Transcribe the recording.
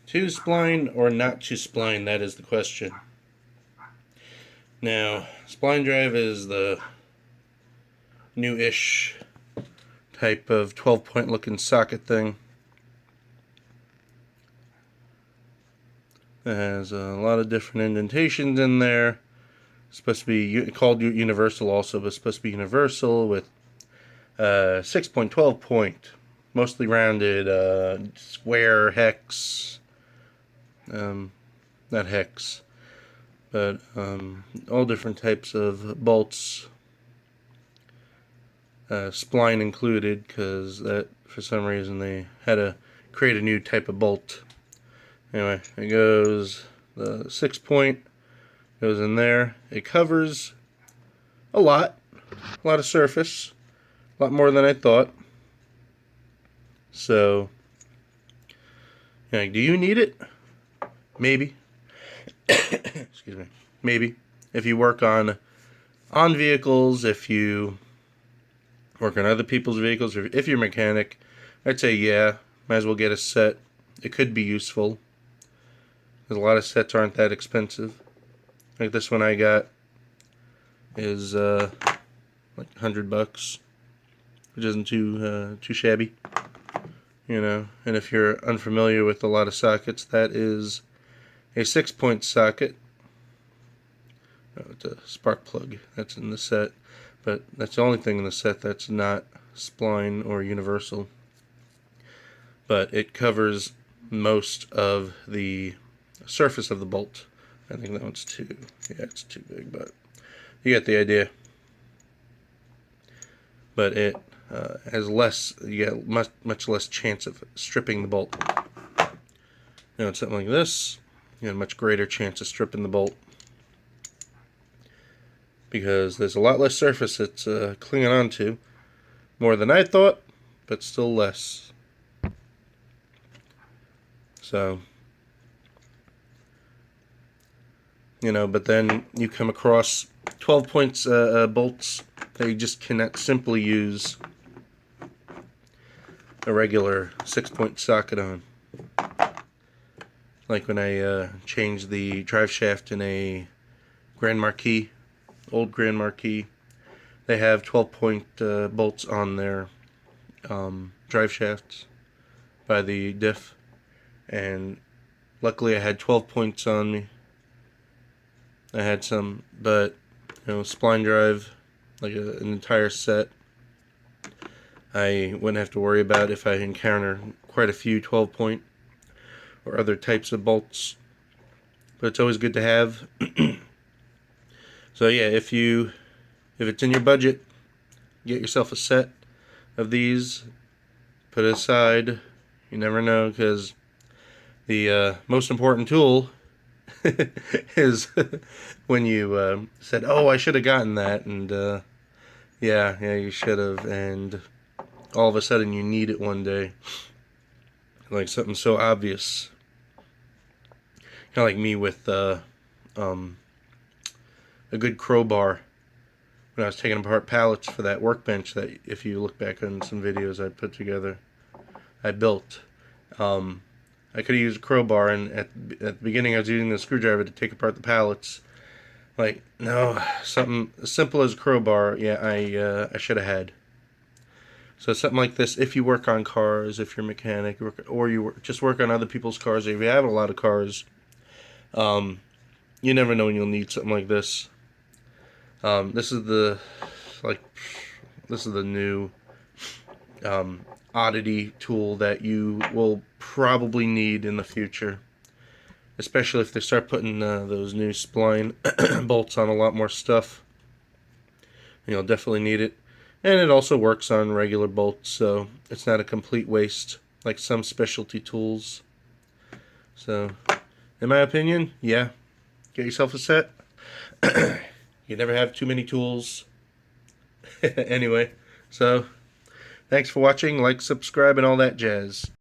To spline or not to spline, that is the question. Now, Spline Drive is the new-ish type of 12-point looking socket thing. It has a lot of different indentations in there. It's supposed to be called universal also, but it's supposed to be universal with 6.12 point, mostly rounded, square hex. Not hex, but all different types of bolts, spline included, because that for some reason they had to create a new type of bolt. Anyway, it goes, the 6 point goes in there. It covers a lot of surface, a lot more than I thought. So, do you need it? Maybe. Excuse me. Maybe. If you work on vehicles, if you work on other people's vehicles, or if you're a mechanic, I'd say yeah, might as well get a set. It could be useful, because a lot of sets aren't that expensive. Like this one I got is like $100, which isn't too shabby, And if you're unfamiliar with a lot of sockets, that is a 6-point socket. It's a spark plug that's in the set, but that's the only thing in the set that's not spline or universal. But it covers most of the surface of the bolt. I think that one's it's too big, but you get the idea. But it has you get much less chance of stripping the bolt. It's something like this, you have a much greater chance of stripping the bolt, because there's a lot less surface it's clinging onto. More than I thought, but still less. So, but then you come across 12 points bolts that you just cannot simply use a regular 6-point socket on. Like when I changed the drive shaft in a Grand Marquis, old Grand Marquis, they have 12-point bolts on their drive shafts by the diff, and luckily I had 12 points on me. I had some, but Spline Drive, like an entire set, I wouldn't have to worry about if I encounter quite a few 12-point or other types of bolts. But it's always good to have. So yeah, if it's in your budget, get yourself a set of these, put it aside. You never know, because the most important tool is when you said, oh, I should have gotten that, and yeah, you should have, and all of a sudden you need it one day, like something so obvious. Kind of like me with a good crowbar when I was taking apart pallets for that workbench that, if you look back on some videos I put together, I built. I could have used a crowbar, and at the beginning I was using the screwdriver to take apart the pallets. Like, no, something as simple as a crowbar, yeah, I should have had. So something like this, if you work on cars, if you're a mechanic, or you just work on other people's cars, or if you have a lot of cars, you never know when you'll need something like this. This is the new oddity tool that you will probably need in the future, especially if they start putting those new spline bolts on a lot more stuff. And you'll definitely need it. And it also works on regular bolts, so it's not a complete waste like some specialty tools. So, in my opinion, yeah, get yourself a set. You never have too many tools. Anyway, so thanks for watching. Like, subscribe, and all that jazz.